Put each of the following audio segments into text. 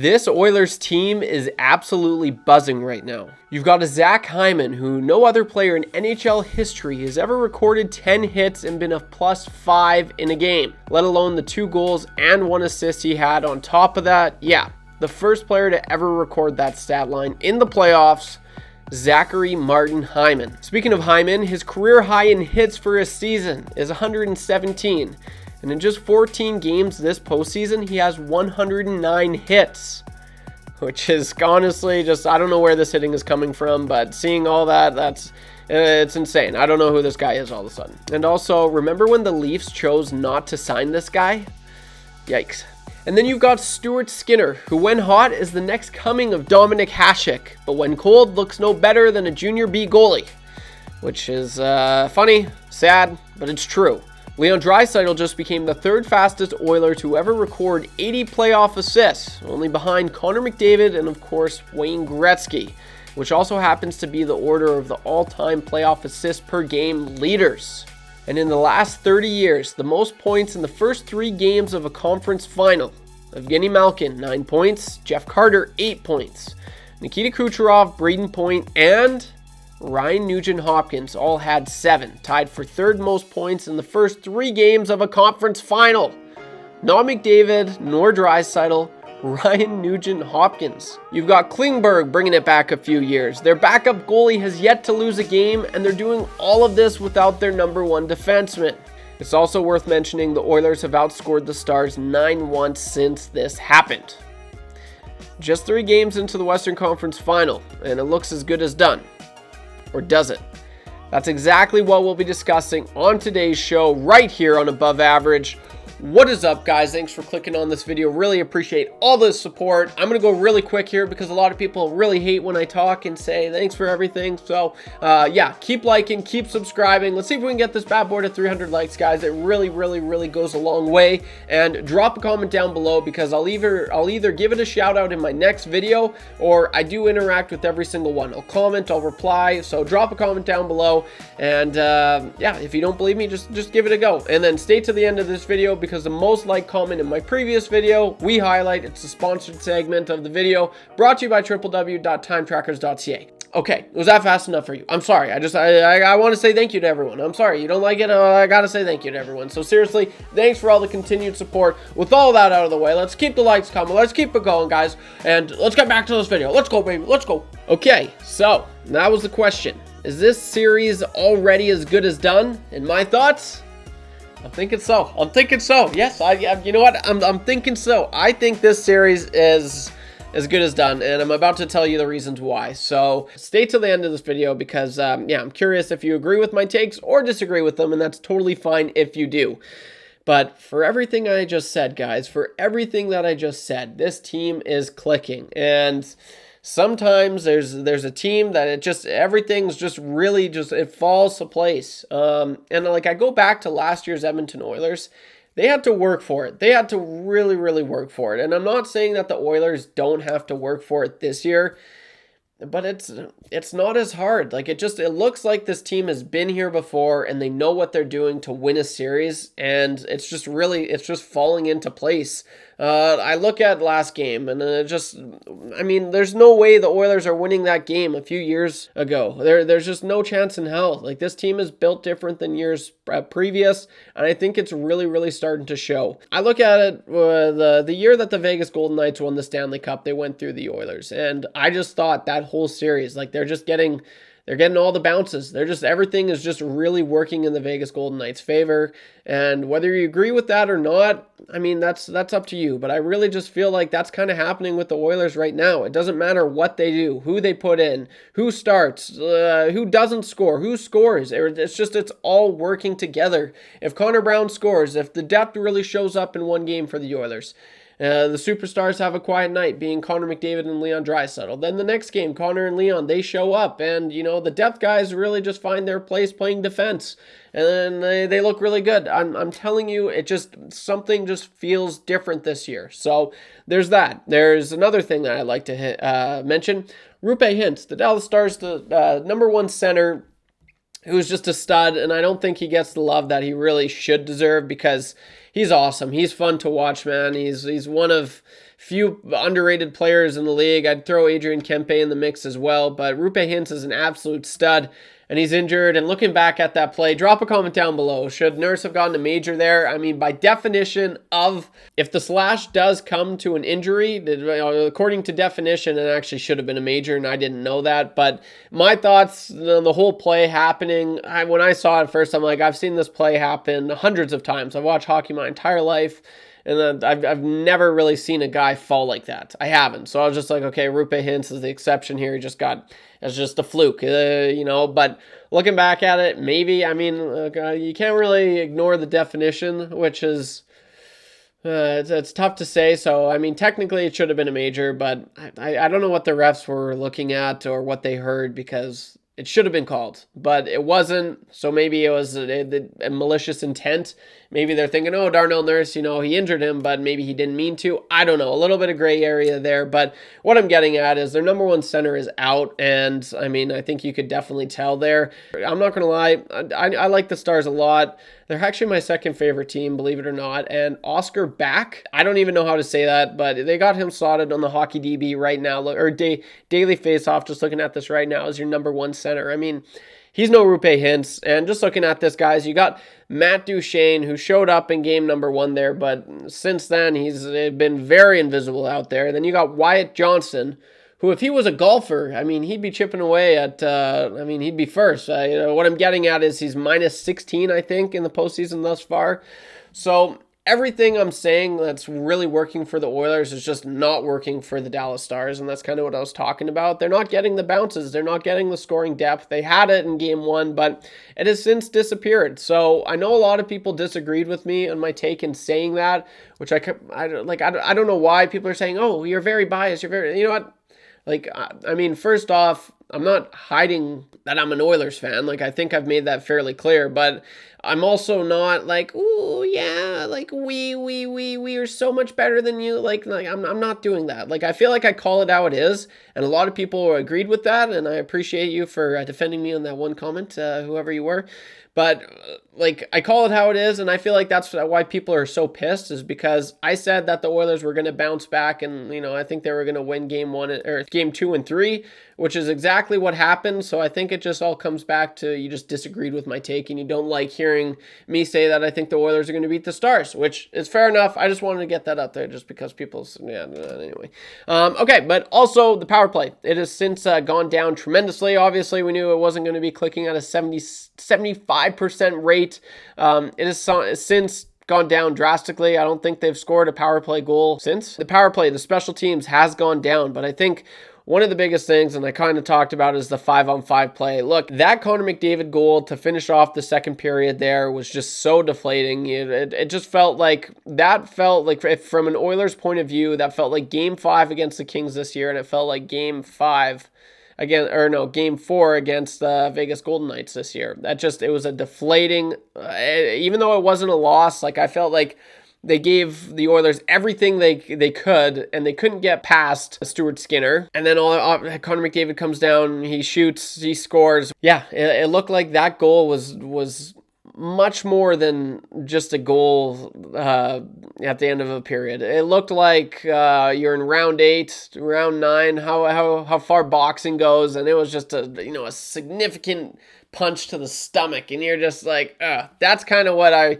This Oilers team is absolutely buzzing right now. You've got a Zach Hyman, who no other player in NHL history has ever recorded 10 hits and been a +5 in a game, let alone the 2 goals and 1 assist he had on top of that. Yeah, the first player to ever record that stat line in the playoffs, Zachary Martin Hyman. Speaking of Hyman, his career high in hits for a season is 117. And in just 14 games this postseason, he has 109 hits, which is honestly just, I don't know where this hitting is coming from, but seeing all that, it's insane. I don't know who this guy is all of a sudden. And also, remember when the Leafs chose not to sign this guy? Yikes. And then you've got Stuart Skinner, who when hot is the next coming of Dominic Hasek, but when cold looks no better than a junior B goalie, which is funny, sad, but it's true. Leon Draisaitl just became the 3rd fastest Oiler to ever record 80 playoff assists, only behind Connor McDavid and of course Wayne Gretzky, which also happens to be the order of the all-time playoff assist per game leaders. And in the last 30 years, the most points in the first 3 games of a conference final: Evgeny Malkin, 9 points, Jeff Carter, 8 points, Nikita Kucherov, Braden Point, and Ryan Nugent-Hopkins all had 7, tied for 3rd most points in the first 3 games of a conference final. Not McDavid, nor Draisaitl, Ryan Nugent-Hopkins. You've got Klingberg bringing it back a few years. Their backup goalie has yet to lose a game, and they're doing all of this without their number 1 defenseman. It's also worth mentioning the Oilers have outscored the Stars 9-1 since this happened. Just 3 games into the Western Conference Final, and it looks as good as done. Or does it? That's exactly what we'll be discussing on today's show right here on Above Average. What is up, guys? Thanks for clicking on this video. Really appreciate all the support. I'm going to go really quick here because a lot of people really hate when I talk and say thanks for everything. So, yeah, keep liking, keep subscribing. Let's see if we can get this bad boy to 300 likes, guys. It really goes a long way. And drop a comment down below because I'll either give it a shout out in my next video, or I do interact with every single one. I'll comment, I'll reply. So drop a comment down below. And yeah, if you don't believe me, just give it a go. And then stay to the end of this video because the most liked comment in my previous video we highlight. It's a sponsored segment of the video brought to you by www.timetrackers.ca. Okay, was that fast enough for you? I'm sorry. I want to say thank you to everyone. I'm sorry you don't like it. I gotta say thank you to everyone. So seriously, thanks for all the continued support. With all that out of the way, let's keep the likes coming. Let's keep it going, guys. And let's get back to this video. Let's go, baby. Let's go. Okay, so that was the question. Is this series already as good as done? And my thoughts? I'm thinking so. Yes, you know what? I'm thinking so. I think this series is as good as done, and I'm about to tell you the reasons why. So stay till the end of this video because, yeah, I'm curious if you agree with my takes or disagree with them, and that's totally fine if you do. But for everything I just said, guys, for everything that I just said, this team is clicking. And sometimes there's a team that everything's just really it falls to place. And like I go back to last year's Edmonton Oilers, they had to work for it. They had to really work for it. And I'm not saying that the Oilers don't have to work for it this year, but it's not as hard. Like it looks like this team has been here before and they know what they're doing to win a series, and it's just falling into place. I look at last game and there's no way the Oilers are winning that game a few years ago. There's just no chance in hell. Like this team is built different than years previous, and I think it's really starting to show. I look at it the year that the Vegas Golden Knights won the Stanley Cup, they went through the Oilers, and I just thought that whole series, like they're getting all the bounces. Everything is just really working in the Vegas Golden Knights' favor. And whether you agree with that or not, I mean, that's up to you. But I really just feel like that's kind of happening with the Oilers right now. It doesn't matter what they do, who they put in, who starts, who doesn't score, who scores. It's all working together. If Connor Brown scores, if the depth really shows up in one game for the Oilers, the superstars have a quiet night, being Connor McDavid and Leon Draisaitl. Then the next game, Connor and Leon, they show up, and the depth guys really just find their place playing defense, and then they look really good. I'm telling you, something just feels different this year. So there's that. There's another thing that I'd like to mention. Rupe Hintz, the Dallas Stars, the number 1 center, who's just a stud, and I don't think he gets the love that he really should deserve because he's awesome. He's fun to watch, man. He's one of few underrated players in the league. I'd throw Adrian Kempe in the mix as well, but Rupe Hintz is an absolute stud, and he's injured. And looking back at that play, drop a comment down below. Should Nurse have gotten a major there? I mean, by definition of, if the slash does come to an injury, according to definition, it actually should have been a major, and I didn't know that. But my thoughts on the whole play happening, when I saw it first, I'm like, I've seen this play happen hundreds of times. I've watched hockey my entire life, and I've never really seen a guy fall like that. I haven't. So I was just like, okay, Rupe Hintz is the exception here. He just got, it's just a fluke, But looking back at it, maybe, I mean, you can't really ignore the definition, which is, it's tough to say. So, I mean, technically it should have been a major, but I don't know what the refs were looking at or what they heard, because it should have been called, but it wasn't. So maybe it was a malicious intent. Maybe they're thinking, oh, Darnell Nurse, he injured him, but maybe he didn't mean to. I don't know. A little bit of gray area there. But what I'm getting at is their number one center is out. And I mean, I think you could definitely tell there. I'm not going to lie. I like the Stars a lot. They're actually my second favorite team, believe it or not. And Oscar Back, I don't even know how to say that, but they got him slotted on the Hockey DB right now, or Daily Faceoff, just looking at this right now, as your number one center. I mean, he's no Rupe Hintz. And just looking at this, guys, you got Matt Duchene, who showed up in game number one there, but since then, he's been very invisible out there. Then you got Wyatt Johnston, who, if he was a golfer, I mean, he'd be chipping away at, he'd be first. What I'm getting at is he's minus 16, I think, in the postseason thus far. So everything I'm saying that's really working for the Oilers is just not working for the Dallas Stars, and that's kind of what I was talking about. They're not getting the bounces. They're not getting the scoring depth. They had it in game one, but it has since disappeared. So I know a lot of people disagreed with me on my take in saying that, which I don't know why people are saying, oh, you're very biased. You know what? First off, I'm not hiding that I'm an Oilers fan. I think I've made that fairly clear, but I'm also not like, ooh, yeah, we are so much better than you. I'm not doing that. I feel like I call it how it is, and a lot of people agreed with that, and I appreciate you for defending me on that one comment, whoever you were. But I call it how it is, and I feel like that's why people are so pissed, is because I said that the Oilers were going to bounce back, and I think they were going to win game 2 and 3, which is exactly what happened. So I think it just all comes back to you just disagreed with my take, and you don't like hearing me say that I think the Oilers are going to beat the Stars, which is fair enough. I just wanted to get that out there just because anyway. Okay, but also the power play. It has since gone down tremendously. Obviously, we knew it wasn't going to be clicking at a 75% rate. It has since gone down drastically. I don't think they've scored a power play goal since. The power play, the special teams, has gone down, but I think one of the biggest things, and I kind of talked about, is the 5-on-5 play. Look, that Connor McDavid goal to finish off the second period there was just so deflating. It just felt like, if from an Oilers point of view, that felt like Game 5 against the Kings this year, and it felt like Game 4 against the Vegas Golden Knights this year. It was a deflating, even though it wasn't a loss, I felt like they gave the Oilers everything they could, and they couldn't get past Stuart Skinner. And then Connor McDavid comes down, he shoots, he scores. Yeah, it looked like that goal was much more than just a goal at the end of a period. It looked like you're in round 8, round 9, how far boxing goes, and it was just a significant punch to the stomach, and you're just like, that's kind of what I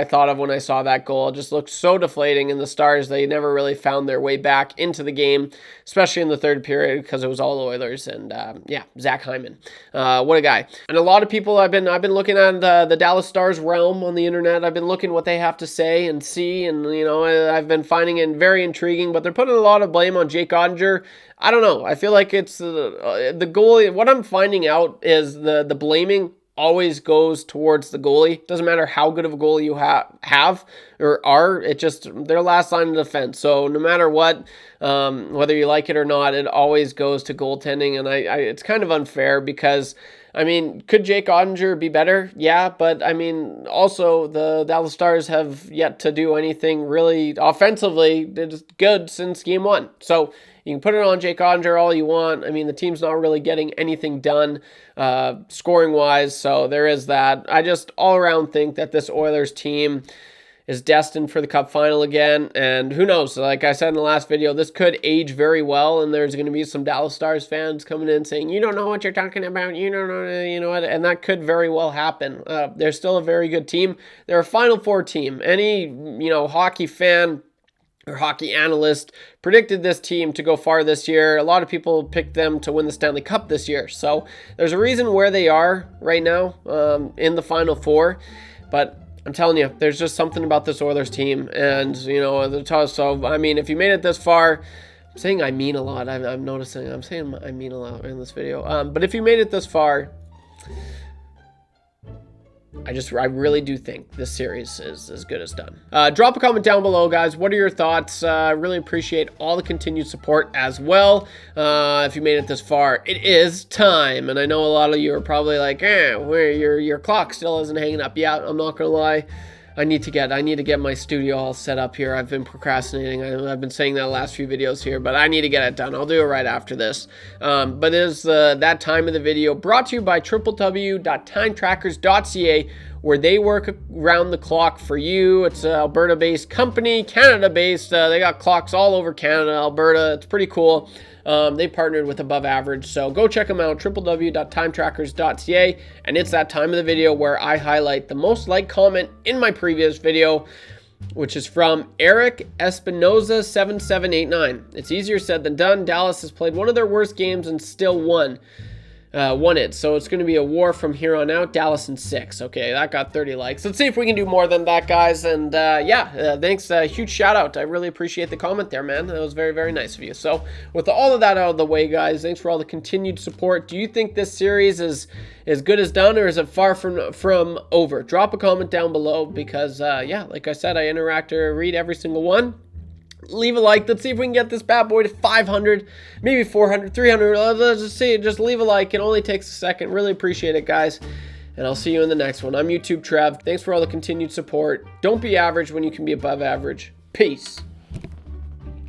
thought of when I saw that goal. It just looked so deflating, and the Stars, they never really found their way back into the game, especially in the third period, because it was all Oilers. And Zach Hyman, what a guy. And a lot of people, I've been looking at the Dallas Stars realm on the internet. I've been looking what they have to say and see, and I've been finding it very intriguing, but they're putting a lot of blame on Jake Ottinger. I don't know. I feel like it's the goalie. What I'm finding out is the blaming always goes towards the goalie. Doesn't matter how good of a goalie you have or are. It just, their last line of defense. So no matter what, whether you like it or not, it always goes to goaltending. And it's kind of unfair because, could Jake Ottinger be better? Yeah, but also the Dallas Stars have yet to do anything really offensively that's good since game 1. So you can put it on Jake Ottinger all you want. The team's not really getting anything done scoring-wise, so there is that. I just all around think that this Oilers team is destined for the Cup final again. And who knows, like I said in the last video, this could age very well, and there's going to be some Dallas Stars fans coming in saying, you don't know what you're talking about, you don't know, you know what, and that could very well happen. They're still a very good team. They're a Final Four team. Any, you know, hockey fan or hockey analyst predicted this team to go far this year. A lot of people picked them to win the Stanley Cup this year. So there's a reason where they are right now in the Final Four. But I'm telling you, there's just something about this Oilers team. And, you know, so, I mean, if you made it this far, I'm saying I mean a lot. I'm noticing. I'm saying I mean a lot in this video. But if you made it this far, I really do think this series is as good as done. Drop a comment down below, guys. What are your thoughts? I really appreciate all the continued support as well. If you made it this far, it is time. And I know a lot of you are probably like, where your clock still isn't hanging up. Yeah, I'm not gonna lie. I need to get my studio all set up here. I've been procrastinating. I've been saying that the last few videos here, but I need to get it done. I'll do it right after this. But it is that time of the video, brought to you by www.timetrackers.ca, where they work around the clock for you. It's an Alberta-based company, Canada-based. They got clocks all over Canada, Alberta. It's pretty cool. They partnered with Above Average, so go check them out, www.timetrackers.ca, and it's that time of the video where I highlight the most liked comment in my previous video, which is from Eric Espinoza 7789. It's easier said than done. Dallas has played one of their worst games and still won it. So it's going to be a war from here on out. Dallas in 6. Okay, that got 30 likes. Let's see if we can do more than that, guys. And thanks. Huge shout out. I really appreciate the comment there, man. That was very, very nice of you. So with all of that out of the way, guys, thanks for all the continued support. Do you think this series is as good as done, or is it far from over? Drop a comment down below, because like I said, I interact or read every single one. Leave a like. Let's see if we can get this bad boy to 500, maybe 400, 300. Let's just see. Just leave a like. It only takes a second. Really appreciate it, guys. And I'll see you in the next one. I'm YouTube Trev. Thanks for all the continued support. Don't be average when you can be above average. Peace.